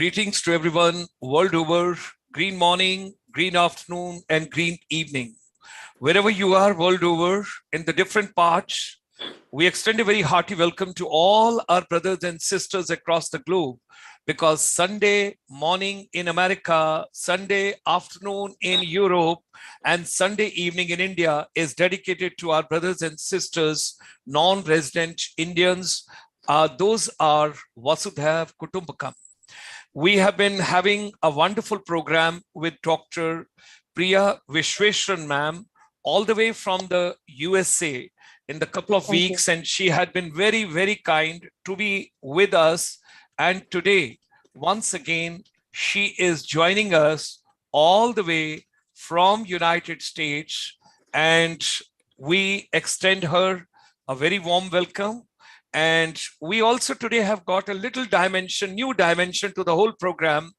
Greetings to everyone world over. Green morning, green afternoon, and green evening. Wherever you are world over, in the different parts, we extend a very hearty welcome to all our brothers and sisters across the globe, because Sunday morning in America, Sunday afternoon in Europe, and Sunday evening in India is dedicated to our brothers and sisters, non-resident Indians. Those are Vasudhaiv Kutumbakam. We have been having a wonderful program with Dr. Priya Vishweshwaran ma'am, all the way from the USA in the couple of weeks, and she had been very, very kind to be with us. And today, once again, she is joining us all the way from United States, and we extend her a very warm welcome. And we also today have got a little dimension, new dimension to the whole program,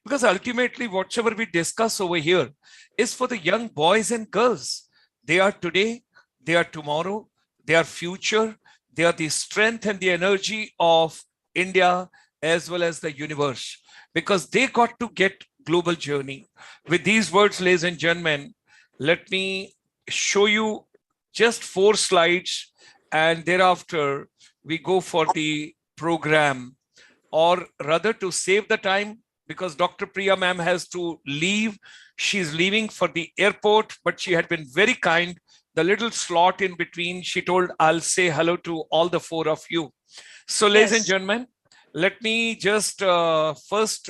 because ultimately whatever we discuss over here is for the young boys and girls. They are today, they are tomorrow, they are future, they are the strength and the energy of India as well as the universe, because they got to get global journey. With these words, ladies and gentlemen, let me show you just 4 slides, and thereafter we go for the program, or rather to save the time, because Dr. Priya ma'am has to leave. She's leaving for the airport, but she had been very kind. The little slot in between, she told, I'll say hello to all the 4 of you. So ladies and gentlemen, let me just first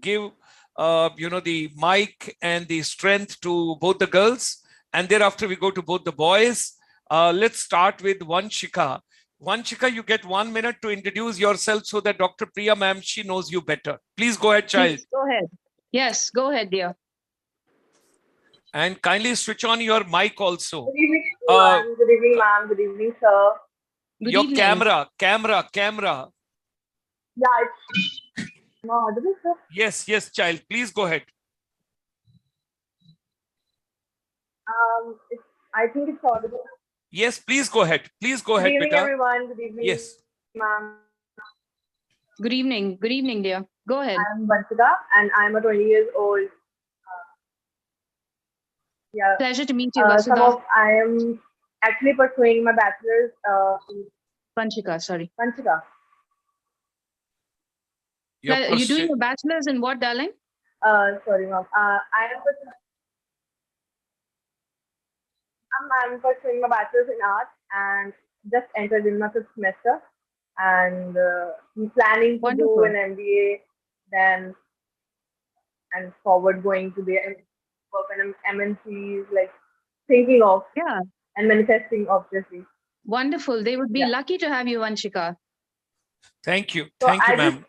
give the mic and the strength to both the girls, and thereafter we go to both the boys. Let's start with Vanshika. Vanshika, you get 1 minute to introduce yourself so that Dr. Priya ma'am, she knows you better. Please go ahead, child. Please, go ahead. Yes, go ahead, dear. And kindly switch on your mic also. Good evening, everyone. Good evening, ma'am. Good evening, sir. Good your evening. camera. Yeah, it's no audible, sir. Yes, child. Please go ahead. I think it's audible. Yes, please go ahead. Please go ahead, Good evening, beta. everyone. Good evening, Yes. ma'am. Good evening. Good evening, dear. Go ahead. I'm Vanshika, and I'm a 20 years old. Pleasure to meet you, Vasudha. I am actually pursuing my bachelor's. Vanshika, sorry. Vanshika. You're doing your bachelor's in what, darling? Sorry, ma'am. I'm pursuing my bachelor's in art and just entered in my 5th semester, and I'm planning to do an MBA then, and forward going to the work in MNCs, like thinking of and manifesting, obviously. Wonderful. They would be lucky to have you, Vanshika. Thank you. So Thank you, ma'am.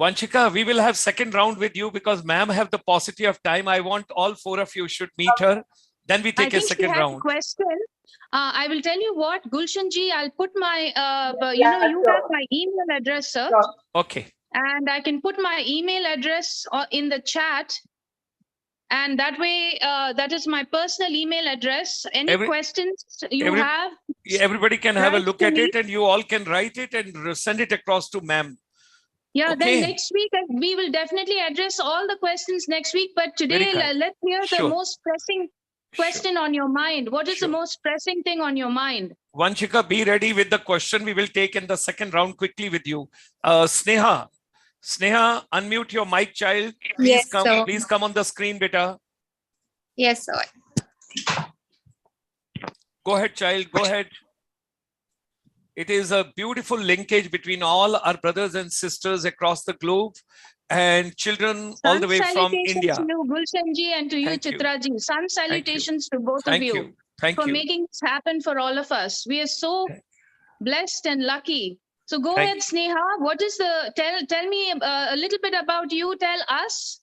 Vanshika, we will have second round with you because ma'am have the paucity of time. I want all 4 of you should meet her. Then we take a second round. A question. I will tell you what, Gulshan ji, I'll put my, you have my email address, sir. Sure. Okay. And I can put my email address in the chat. And that way, that is my personal email address. Any questions you have? Everybody can have a look at it, and you all can write it and send it across to ma'am. Yeah, then next week, we will definitely address all the questions next week. But today, let's hear the most pressing question on your mind. What is the most pressing thing on your mind? Vanshika, be ready with the question we will take in the second round quickly with you. Sneha, unmute your mic, child. Please please come on the screen, beta. Yes, sir. Go ahead, child. Go ahead. It is a beautiful linkage between all our brothers and sisters across the globe, and children all the way from India. To you, Gulshan ji, and to you, Chitra ji. Sun salutations to both of you. Thank you. Making this happen for all of us. We are so blessed and lucky. So go ahead, Sneha. What is tell me a little bit about you, tell us.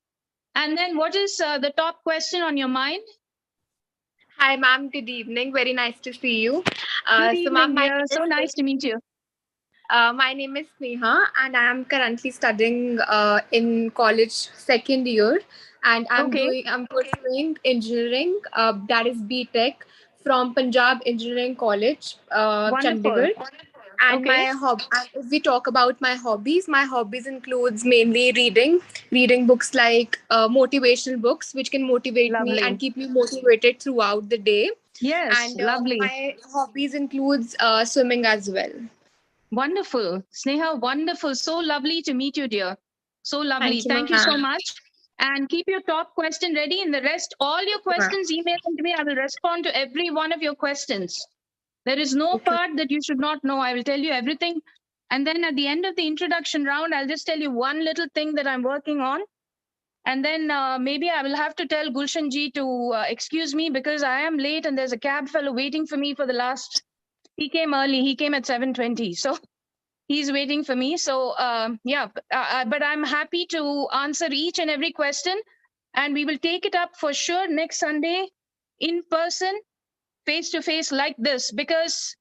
And then what is the top question on your mind? Hi, ma'am. Good evening. Very nice to see you. Good evening, so nice to meet you. My name is Sneha, and I am currently studying in college 2nd year, and I'm pursuing engineering. That is BTech from Punjab Engineering College, Chandigarh. And if we talk about my hobbies includes mainly reading books like motivational books, which can motivate me and keep me motivated throughout the day. Yes, And lovely. my hobbies includes swimming as well. Wonderful. Sneha, wonderful. So lovely to meet you, dear. So lovely. Thank you so much. And keep your top question ready. And the rest, all your questions, email them to me. I will respond to every one of your questions. There is no part that you should not know. I will tell you everything. And then at the end of the introduction round, I'll just tell you one little thing that I'm working on. And then maybe I will have to tell Gulshan ji to excuse me because I am late and there's a cab fellow waiting for me for the last. He came early. He came at 7:20. So he's waiting for me. So but I'm happy to answer each and every question. And we will take it up for sure next Sunday in person, face to face like this, because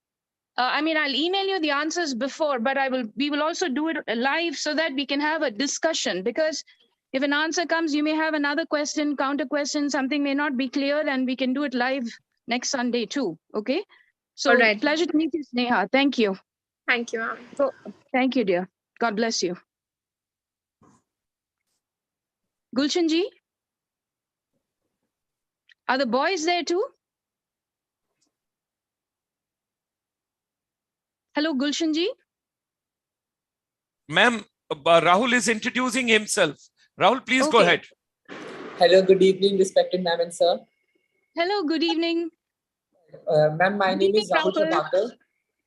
I'll email you the answers before, but we will also do it live so that we can have a discussion, because if an answer comes, you may have another question, counter question, something may not be clear, and we can do it live next Sunday too. Okay. So pleasure to meet you, Sneha. Thank you. Thank you, ma'am. Thank you, dear. God bless you. Gulshan ji? Are the boys there too? Hello, Gulshan ji? Ma'am, Rahul is introducing himself. Rahul, please go ahead. Hello, good evening, respected ma'am and sir. Hello, good evening. Ma'am, my name is Rahul Prabhakar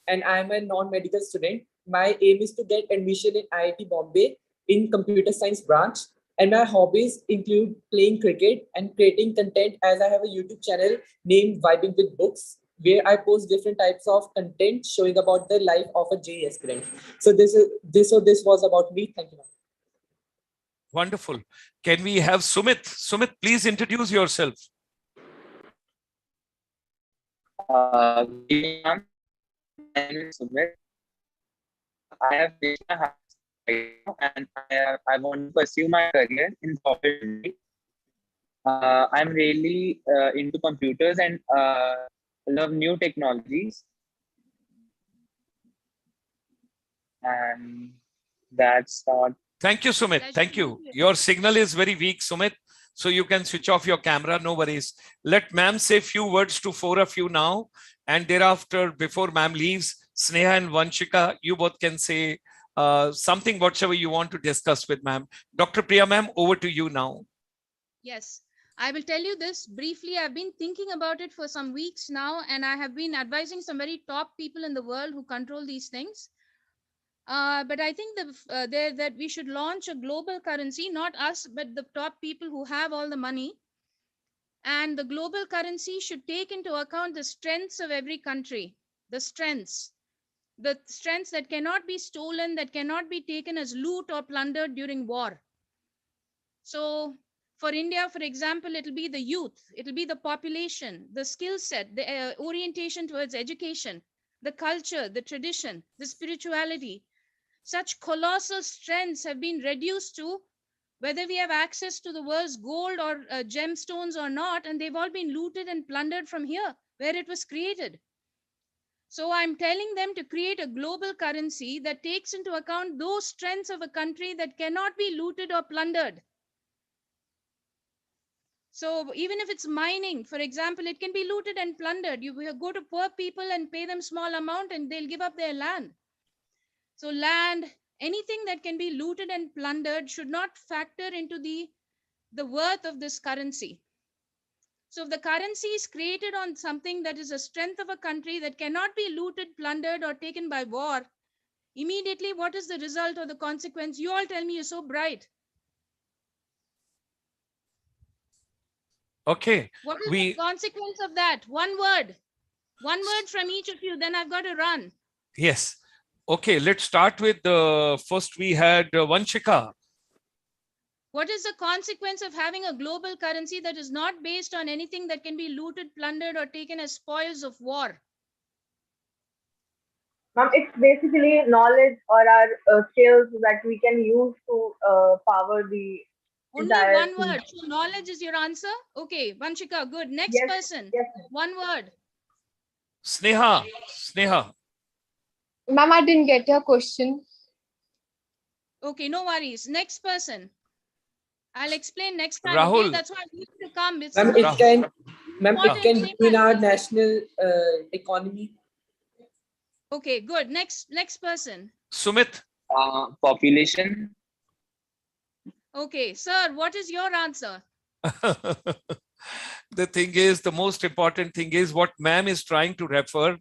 and I am a non-medical student. My aim is to get admission in IIT Bombay in computer science branch. And my hobbies include playing cricket and creating content, as I have a YouTube channel named Vibing with Books, where I post different types of content showing about the life of a JEE aspirant. So this was about me. Thank you, ma'am. Wonderful. Can we have Sumit? Sumit, please introduce yourself. My name is Sumit. I have reached my high school and I want to pursue my career in software engineering. I'm really into computers and love new technologies. And that's not. Thank you, Sumit. Thank you. Your signal is very weak, Sumit. So you can switch off your camera. No worries. Let ma'am say a few words to four of you now. And thereafter, before ma'am leaves, Sneha and Vanshika, you both can say something, whatever you want to discuss with ma'am. Dr. Priya ma'am, over to you now. Yes, I will tell you this briefly. I've been thinking about it for some weeks now, and I have been advising some very top people in the world who control these things. But I think that we should launch a global currency, not us, but the top people who have all the money. And the global currency should take into account the strengths of every country, the strengths that cannot be stolen, that cannot be taken as loot or plundered during war. So for India, for example, it'll be the youth, it'll be the population, the skill set, the orientation towards education, the culture, the tradition, the spirituality. Such colossal strengths have been reduced to whether we have access to the world's gold or gemstones or not, and they've all been looted and plundered from here, where it was created. So I'm telling them to create a global currency that takes into account those strengths of a country that cannot be looted or plundered. So even if it's mining, for example, it can be looted and plundered. You will go to poor people and pay them small amount and they'll give up their land. So land, anything that can be looted and plundered should not factor into the worth of this currency. So if the currency is created on something that is a strength of a country that cannot be looted, plundered, or taken by war, immediately what is the result or the consequence? You all tell me, you're so bright. Okay. What is the consequence of that? One word from each of you, then I've got to run. Yes. Okay, let's start with first we had Vanshika. What is the consequence of having a global currency that is not based on anything that can be looted, plundered, or taken as spoils of war? Ma'am, it's basically knowledge or our skills that we can use to power the Only one word. So knowledge is your answer? Okay, Vanshika, good. Next person. Yes. One word. Sneha. Ma'am, I didn't get your question. Okay, no worries. Next person. I'll explain next time. Rahul. Okay, that's why I need to come. It's Ma'am, Rahul. it can be in our national economy. Okay, good. Next person. Sumit. Population. Okay, sir, what is your answer? The thing is, the most important thing is what ma'am is trying to refer.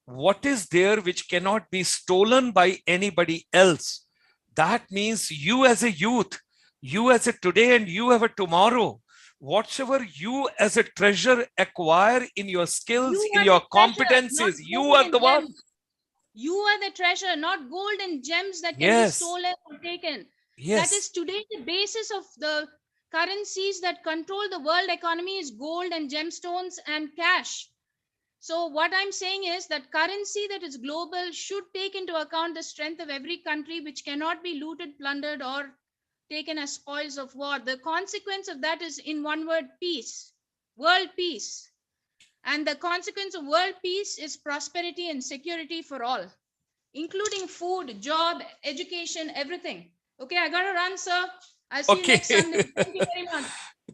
What is there which cannot be stolen by anybody else? That means you as a youth, you as a today and you have a tomorrow. Whatsoever you as a treasure acquire in your skills, in your competencies, you are the one. You are the treasure, not gold and gems that can be stolen or taken. Yes. That is today the basis of the currencies that control the world economy is gold and gemstones and cash. So what I'm saying is that currency that is global should take into account the strength of every country, which cannot be looted, plundered, or taken as spoils of war. The consequence of that is, in one word, peace, world peace. And the consequence of world peace is prosperity and security for all, including food, job, education, everything. Okay, I got to run, sir. I'll see you next Sunday. Thank you very much.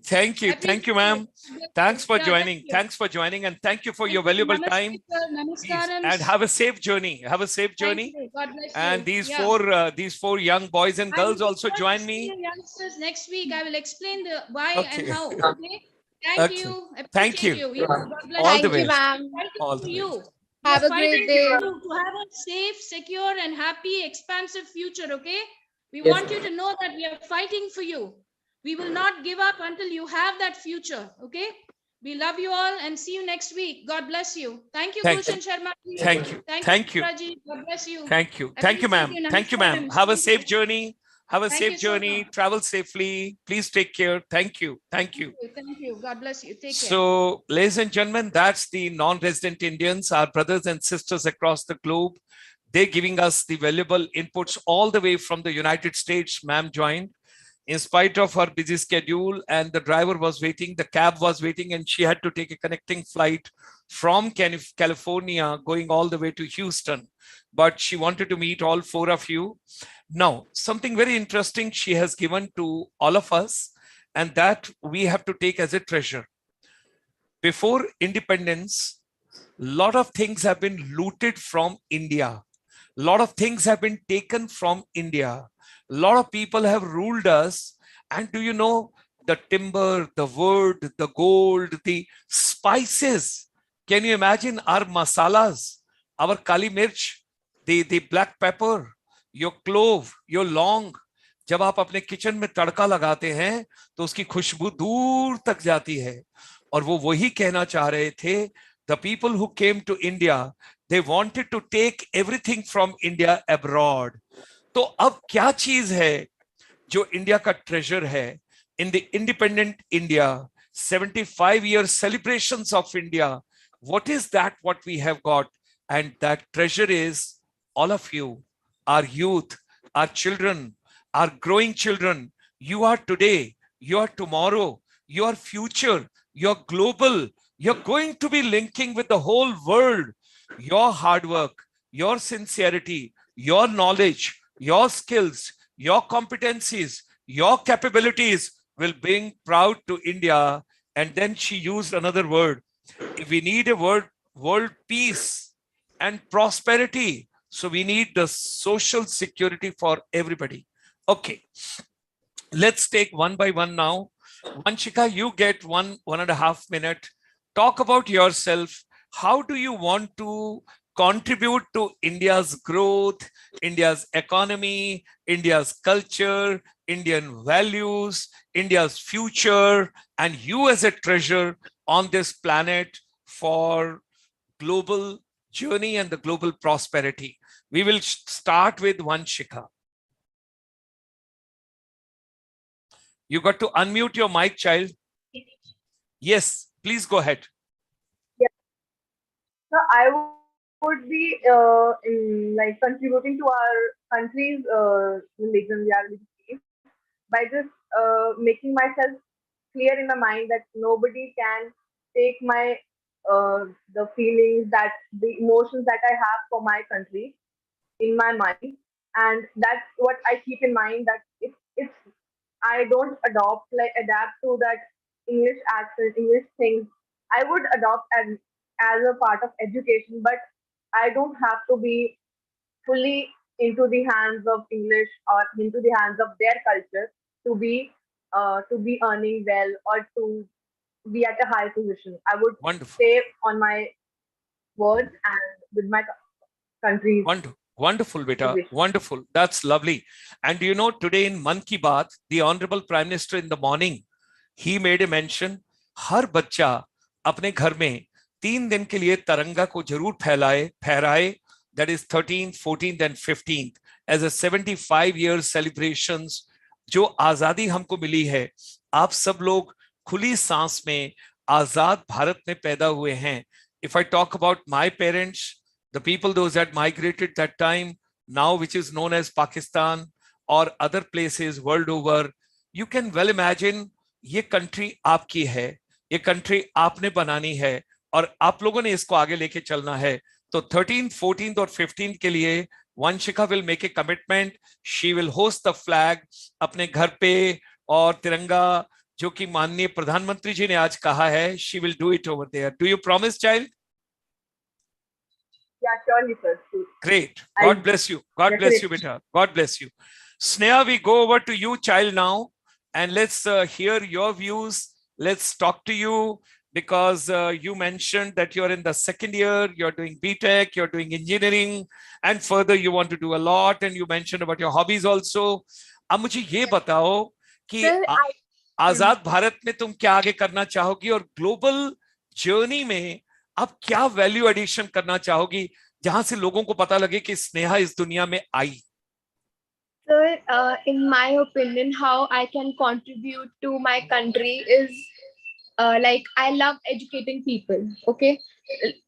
Thank you. Thank you, ma'am. Thanks for joining. Thanks for joining, and thank you for your valuable time. And have a safe journey. Have a safe journey. God bless you. And these four young boys and girls also join me. Youngsters, next week I will explain the why and how. Okay. Thank you. Thank you. God bless All the Thank you, best. ma'am. All the you. best. Have a great day. To have a safe, secure, and happy, expansive future. Okay. We want you to know that we are fighting for you. We will not give up until you have that future. Okay. We love you all and see you next week. God bless you. Thank you, Gulshan Sharma. Thank you. Thank you, Raji. God bless you. Thank you. Thank you, ma'am. Thank you, ma'am. Have a safe journey. Have a safe journey. Travel safely. Please take care. Thank you. Thank you. Thank you. God bless you. Take care. So, ladies and gentlemen, that's the non-resident Indians, our brothers and sisters across the globe. They're giving us the valuable inputs all the way from the United States. Ma'am joined. In spite of her busy schedule, and the driver was waiting, the cab was waiting, and she had to take a connecting flight from California going all the way to Houston. But she wanted to meet all four of you. Now, something very interesting she has given to all of us, and that we have to take as a treasure. Before independence, a lot of things have been looted from India. A lot of things have been taken from India. A lot of people have ruled us. And do you know, the timber, the wood, the gold, the spices? Can you imagine our masalas, our kali mirch, the black pepper, your clove, your long? जब आप अपने kitchen में तड़का लगाते हैं तो उसकी खुशबू दूर तक जाती है. और वो वही कहना चाह रहे थे, the people who came to India, they wanted to take everything from India abroad. तो अब क्या चीज है जो इंडिया का ट्रेजर है? In the independent India, 75 year celebrations of India, what is that what we have got? And that treasure is all of you, our youth, our children, our growing children. You are today, you are tomorrow, you are future, you're global, you're going to be linking with the whole world. Your hard work, your sincerity, your knowledge, your skills, your competencies, your capabilities will bring proud to India. And then she used another word. If we need a word, world peace and prosperity, so we need the social security for everybody. Okay, let's take one by one now. Vanshika, you get 1.5 minutes. Talk about yourself. How do you want to contribute to India's growth, India's economy, India's culture, Indian values, India's future, and you as a treasure on this planet for global journey and the global prosperity? We will start with Vanshika. You got to unmute your mic, child. Yes, please go ahead. Yeah. So I would be like contributing to our country's religion, by just making myself clear in my mind that nobody can take my the feelings, that the emotions that I have for my country. in my mind, and that's what I keep in mind, that if I don't adapt to that English accent, English things, I would adopt as a part of education, but I don't have to be fully into the hands of English or into the hands of their culture to be earning well or to be at a high position. I would Wonderful. stay on my words and with my country's Wonderful. Wonderful, beta. position. Wonderful. That's lovely. And you know, today in Man Ki Baat, the Honorable Prime Minister in the morning, he made a mention, हर बच्चा अपने घर में 3 दिन के लिए तिरंगा को जरूर फहराए, that is 13th, 14th and 15th as a 75 years celebrations. जो आजादी हमको मिली है, आप सब लोग खुली सांस में आजाद भारत में पैदा हुए हैं. If I talk about my parents, the people those that migrated that time, now which is known as Pakistan or other places world over, you can well imagine ये country आपकी है, ये country आपने बनानी है और आप लोगों ने इसको आगे लेके चलना है. तो 13th, 14th और 15th के लिए Vanshika will make a commitment. She will host the flag अपने घर पे और तिरंगा जो कि माननीय प्रधानमंत्री जी ने आज कहा है, she will do it over there. Do you promise, child? Yeah, surely, sir. Great. God bless you. God bless you, beta. God bless you. Sneha, we go over to you, child, now, and let's hear your views. Let's talk to you because you mentioned that you're in the second year, you're doing BTech, you're doing engineering, and further you want to do a lot. And you mentioned about your hobbies also. अब मुझे ये बताओ कि आजाद भारत में तुम क्या आगे करना चाहोगी और ग्लोबल जर्नी में आप क्या वैल्यू एडिशन करना चाहोगी जहां से लोगों को पता लगे कि स्नेहा इस दुनिया में आई? Sir, in my opinion, how I can contribute to my country is like I love educating people. Okay,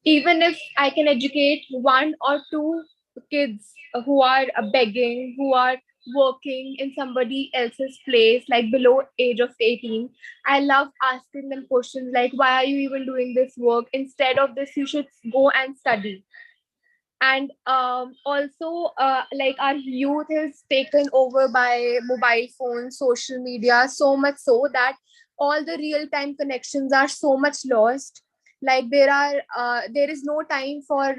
even if I can educate 1 or 2 kids who are begging, who are working in somebody else's place, like below age of 18, I love asking them questions like, why are you even doing this work? Instead of this, you should go and study. And also like our youth is taken over by mobile phones, social media, so much so that all the real-time connections are so much lost. Like there is no time for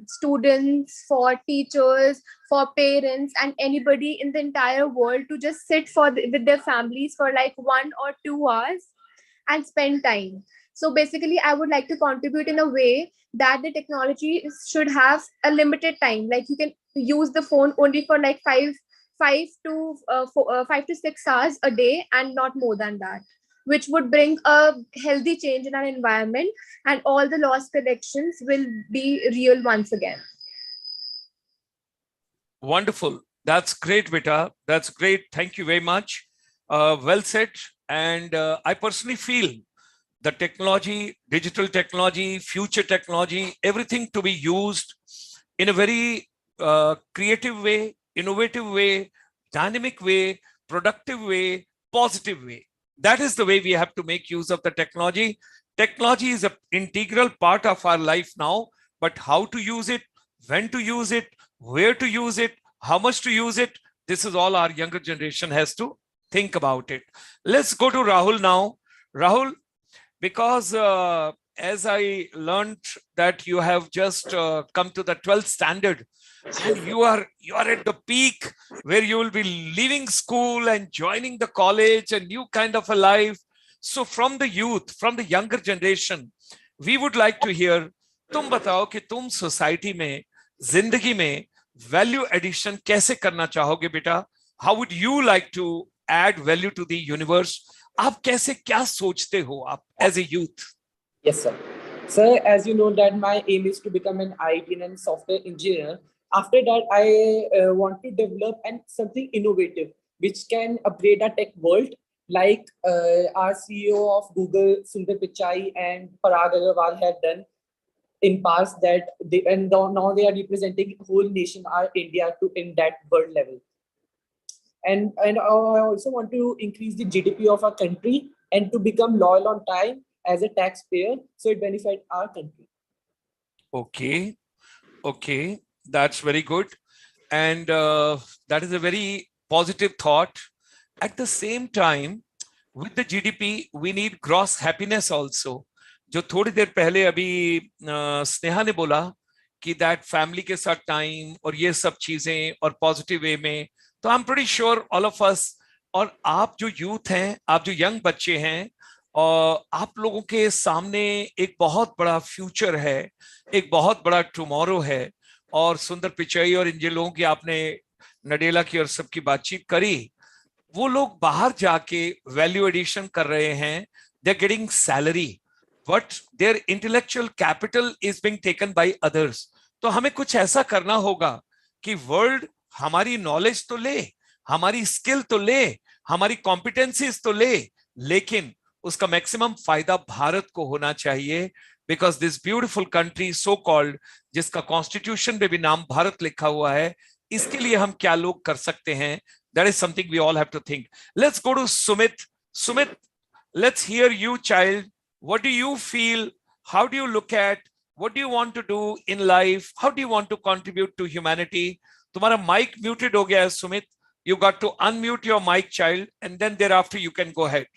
students, for teachers, for parents, and anybody in the entire world to just sit with their families for like 1 or 2 hours and spend time. So basically, I would like to contribute in a way that the technology should have a limited time. Like you can use the phone only for like 5 to 6 hours a day and not more than that, which would bring a healthy change in our environment, and all the lost connections will be real once again. Wonderful. That's great, Vita. That's great. Thank you very much. Well said. And I personally feel the technology, digital technology, future technology, everything to be used in a very creative way, innovative way, dynamic way, productive way, positive way. That is the way we have to make use of the technology. Technology is an integral part of our life now, but how to use it, when to use it, where to use it, how much to use it, this is all our younger generation has to think about it. Let's go to Rahul now. Rahul, because as I learned that you have just come to the 12th standard and you are at the peak where you will be leaving school and joining the college, a new kind of a life. So from the youth, from the younger generation, we would like to hear, तुम बताओ कि तुम society में, जिंदगी में value addition कैसे करना चाहोगे बेटा? How would you like to add value to the universe? आप कैसे क्या सोचते हो आप as a youth? Yes, sir. Sir, as you know that my aim is to become an IT and software engineer. After that, I want to develop something innovative which can upgrade our tech world, like our CEO of Google, Sundar Pichai, and Parag Agarwal have done in past, that now they are representing whole nation, our India, to in that world level. And I also want to increase the GDP of our country and to become loyal on time as a taxpayer, so it benefits our country. Okay, that's very good. and that is a very positive thought. At the same time, with the GDP, we need gross happiness also. जो थोड़ी देर पहले अभी स्नेहा ने बोला कि that family के साथ time और ये सब चीजें और पॉजिटिव वे में, तो I am pretty sure all of us, और आप जो यूथ हैं, आप जो यंग बच्चे हैं, और आप लोगों के सामने एक बहुत बड़ा फ्यूचर है, एक बहुत बड़ा टुमारो है। और सुंदर पिचाई और इन जिन लोगों की आपने नडेला की और सबकी बातचीत करी, वो लोग बाहर जाके वैल्यू एडिशन कर रहे हैं, they are getting salary, but their intellectual capital is being taken by others. तो हमें कुछ ऐसा करना होगा कि वर्ल्ड हमारी नॉलेज तो ले, हमारी स्किल तो ले, हमारी कॉम्पिटेंसीज तो ले, लेकिन उसका मैक्सिमम फायदा भारत को होना चाहिए। Because this beautiful country so called, जिसका कॉन्स्टिट्यूशन में भी नाम भारत लिखा हुआ है, इसके लिए हम क्या लोग कर सकते हैं? That is something we all have to think. Let's go to Sumit. Sumit, let's hear you, child. What do you feel? How do you look at? What do you want to do in life? How do you want to contribute to humanity? तुम्हारा mic muted हो गया है, Sumit. You got to unmute your mic, child, and then thereafter you can go ahead.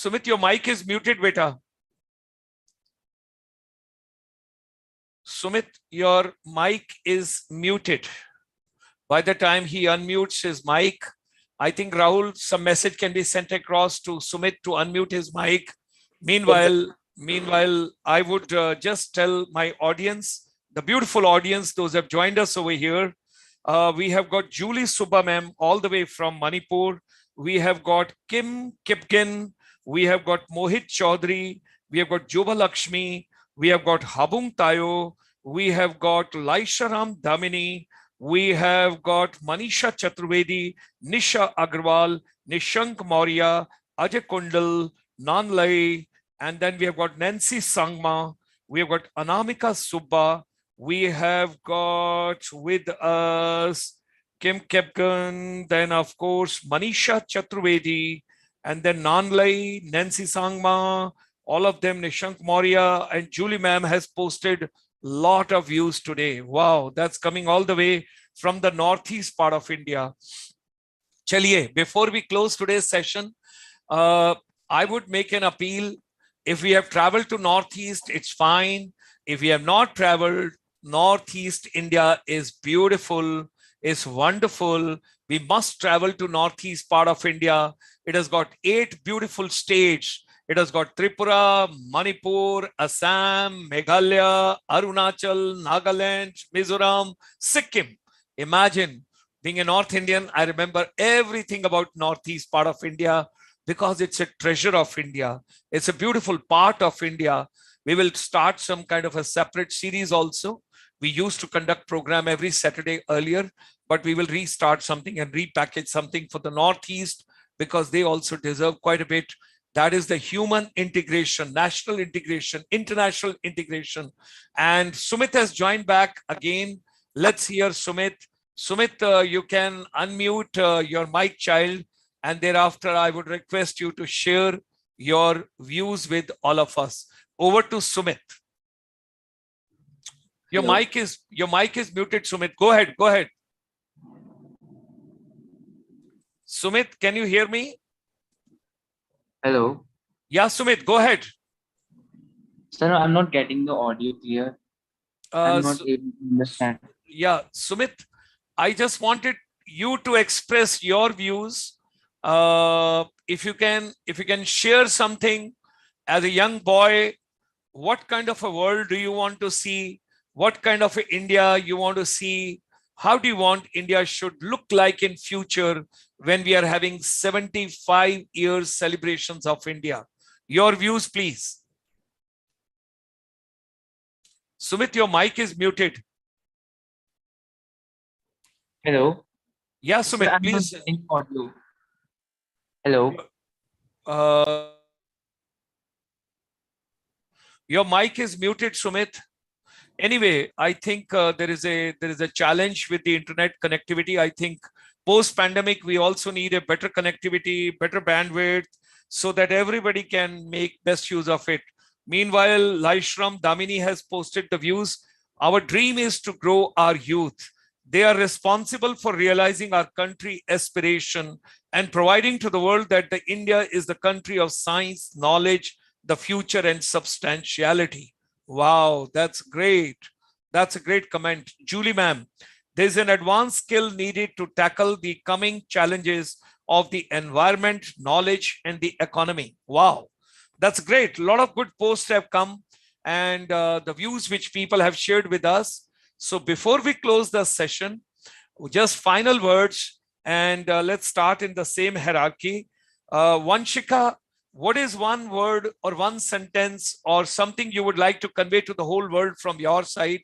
Sumit, your mic is muted, beta. Sumit, your mic is muted. By the time he unmutes his mic, I think, Rahul, some message can be sent across to Sumit to unmute his mic. Meanwhile, I would just tell my audience, the beautiful audience, those who have joined us over here, we have got Julie Subba ma'am all the way from Manipur. We have got Kim Kipkin. We have got Mohit Chaudhary. We have got Juba Lakshmi. We have got Habung Tayo. We have got Laisharam Damini. We have got Manisha Chaturvedi, Nisha Agarwal, Nishank Maurya, Ajay Kundal, Nanlai, and then we have got Nancy Sangma. We have got Anamika Subba. We have got with us Kim Kepkan, then of course Manisha Chaturvedi, and then Nanlai, Nancy Sangma, all of them, Nishank Maurya, and Julie ma'am has posted lot of views today. Wow, that's coming all the way from the northeast part of India. Chaliye, before we close today's session, I would make an appeal. If we have traveled to northeast, it's fine. If we have not traveled, northeast India is beautiful, is wonderful. We must travel to northeast part of India. It has got 8 beautiful states. It has got Tripura, Manipur, Assam, Meghalaya, Arunachal, Nagaland, Mizoram, Sikkim. Imagine being a North Indian. I remember everything about northeast part of India because it's a treasure of India. It's a beautiful part of India. We will start some kind of a separate series also. We used to conduct program every Saturday earlier, but we will restart something and repackage something for the Northeast because they also deserve quite a bit. That is the human integration, national integration, international integration. And Sumit has joined back again. Let's hear Sumit. Sumit, you can unmute your mic, child. And thereafter, I would request you to share your views with all of us. Over to Sumit. Your mic is muted, Sumit. Go ahead. Go ahead. Sumit, can you hear me? Hello. Yeah, Sumit, go ahead. Sir, I'm not getting the audio clear. I'm not able to understand. Yeah, Sumit, I just wanted you to express your views. If you can share something as a young boy, what kind of a world do you want to see? What kind of India you want to see? How do you want India should look like in future when we are having 75 years celebrations of India? Your views, please. Sumit, your mic is muted. Hello. Yeah, Sumit, Sir, please. Audio. Hello. Your mic is muted, Sumit. Anyway, I think there is a challenge with the internet connectivity. I think post-pandemic, we also need a better connectivity, better bandwidth, so that everybody can make best use of it. Meanwhile, Laishram Damini has posted the views. Our dream is to grow our youth. They are responsible for realizing our country aspiration and providing to the world that the India is the country of science, knowledge, the future, and substantiality. Wow, that's great. That's a great comment. Julie ma'am, there's an advanced skill needed to tackle the coming challenges of the environment, knowledge, and the economy. Wow, that's great. A lot of good posts have come, and the views which people have shared with us. So before we close the session, just final words, and let's start in the same hierarchy. Vanshika, what is one word or one sentence or something you would like to convey to the whole world from your side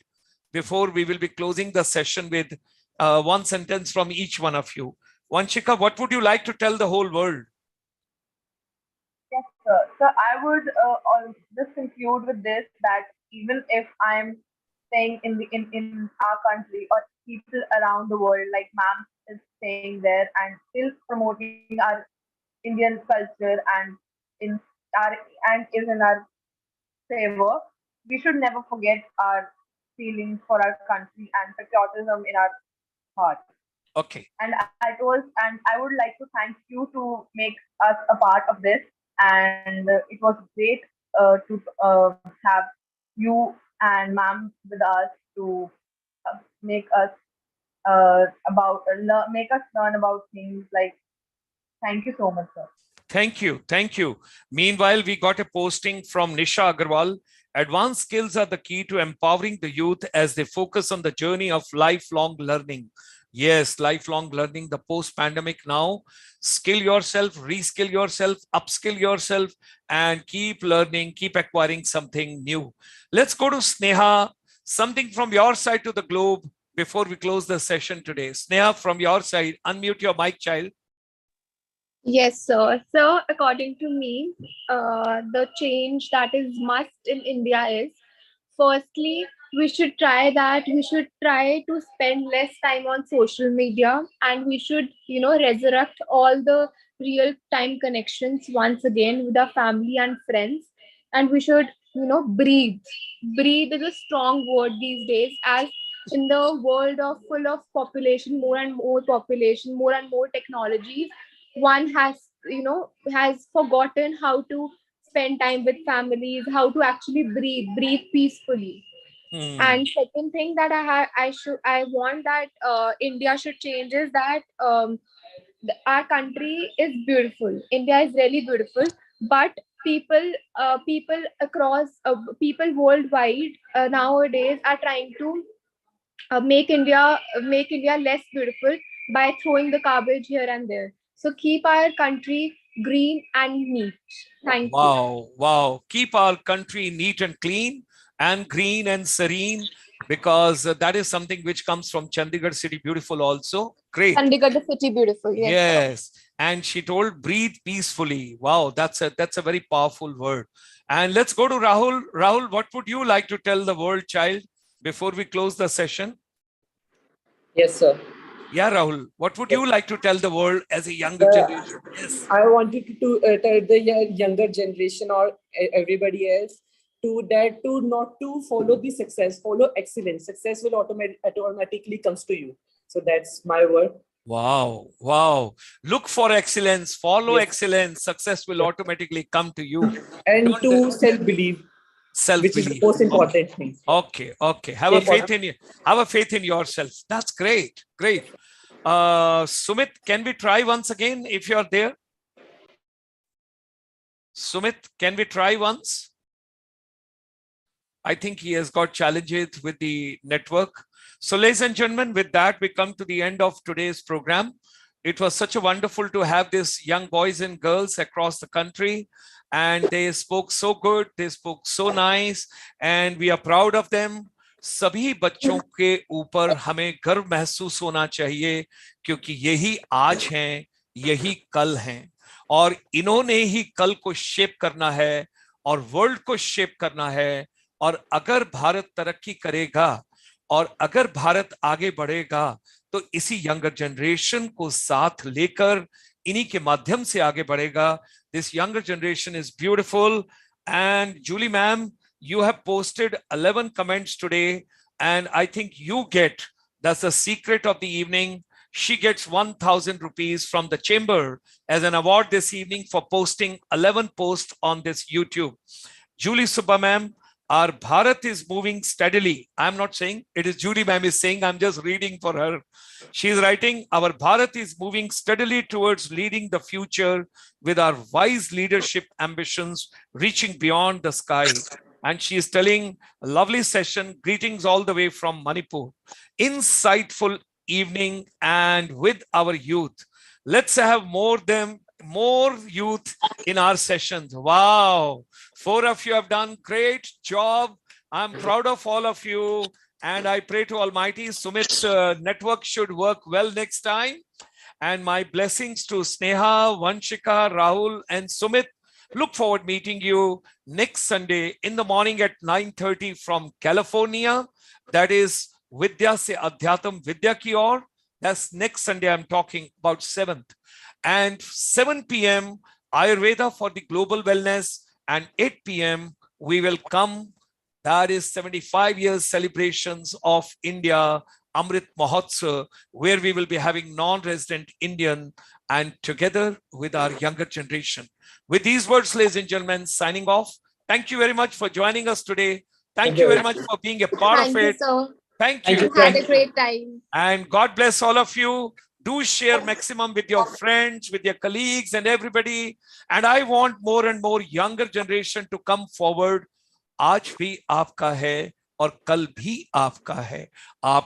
before we will be closing the session with one sentence from each one of you? Vanshika, what would you like to tell the whole world? Yes, sir. So I would just conclude with this, that even if I'm staying in our country or people around the world, like ma'am is staying there and still promoting our Indian culture and in our and is in our favor, we should never forget our feelings for our country and patriotism in our heart. Okay. And I would like to thank you to make us a part of this. And it was great to have you and ma'am with us to make us make us learn about things like. Thank you so much, sir. Thank you. Thank you. Meanwhile, we got a posting from Nisha Agarwal. Advanced skills are the key to empowering the youth as they focus on the journey of lifelong learning. Yes, lifelong learning, the post-pandemic now. Skill yourself, reskill yourself, upskill yourself, and keep learning, keep acquiring something new. Let's go to Sneha. Something from your side to the globe before we close the session today. Sneha, from your side, unmute your mic, child. Yes, sir. So according to me, the change that is must in India is, firstly, we should try to spend less time on social media, and we should, resurrect all the real time connections once again with our family and friends. And we should, breathe. Breathe is a strong word these days, as in the world of full of population, more and more population, more and more technologies, one has forgotten how to spend time with families, how to actually breathe peacefully. And second thing that I want that India should change is that our country is beautiful. India is really beautiful, but people across people worldwide nowadays are trying to make India less beautiful by throwing the garbage here and there. So keep our country green and neat. Thank you. Wow, wow. Keep our country neat and clean and green and serene, because that is something which comes from Chandigarh city beautiful also. Great. Chandigarh the city beautiful. Yes. Yes. And she told breathe peacefully. Wow, that's a very powerful word. And let's go to Rahul. Rahul, what would you like to tell the world, child, before we close the session? Yes, sir. Yeah, Rahul, what would you like to tell the world as a younger generation? Yes. I wanted to tell the younger generation or everybody else to not to follow the success, follow excellence. Success will automatically comes to you. So that's my word. Wow, wow. Look for excellence, follow excellence. Success will automatically come to you. And to self-believe. Which is the most important thing. Okay. Have a faith in yourself. That's great. Sumit, can we try once again if you're there? Sumit, can we try once? I think he has got challenges with the network. So ladies and gentlemen, with that, we come to the end of today's program. It was such a wonderful to have these young boys and girls across the country. And they spoke so good, they spoke so nice, and we are proud of them. सभी बच्चों के ऊपर हमें गर्व महसूस होना चाहिए, क्योंकि यही आज हैं, यही कल हैं, और इन्होंने ही कल को शेप करना है और वर्ल्ड को शेप करना है. और अगर भारत तरक्की करेगा और अगर भारत आगे बढ़ेगा तो इसी यंगर जनरेशन को साथ लेकर इन्हीं के माध्यम से आगे बढ़ेगा. This younger generation is beautiful. And Julie ma'am, you have posted 11 comments today. and I think you get, that's the secret of the evening. She gets 1,000 rupees from the chamber as an award this evening for posting 11 posts on this YouTube. Julie Subba ma'am, our Bharat is moving steadily. I'm not saying it is Julie ma'am is saying, I'm just reading for her. She is writing, our Bharat is moving steadily towards leading the future with our wise leadership ambitions reaching beyond the sky. And she is telling a lovely session, greetings all the way from Manipur. Insightful evening and with our youth. Let's have more youth in our sessions. Wow. 4 of you have done great job. I'm proud of all of you. And I pray to Almighty Sumit's network should work well next time. And my blessings to Sneha, Vanshika, Rahul, and Sumit. Look forward meeting you next Sunday in the morning at 9:30 from California. That is Vidya Se Adhyatam Vidya Ki Aur. That's next Sunday. I'm talking about 7th. And 7 p.m. Ayurveda for the global wellness. And 8 p.m. we will come. That is 75 years celebrations of India Amrit Mahotsav, where we will be having non-resident Indian and together with our younger generation. With these words, ladies and gentlemen, signing off. Thank you very much for joining us today. Thank you very much for being a part of it. Thank you. Had a great time. And God bless all of you. Do share maximum with your friends, with your colleagues and everybody. And I want more and more younger generation to come forward. आज भी आपका है और कल भी आपका है. आप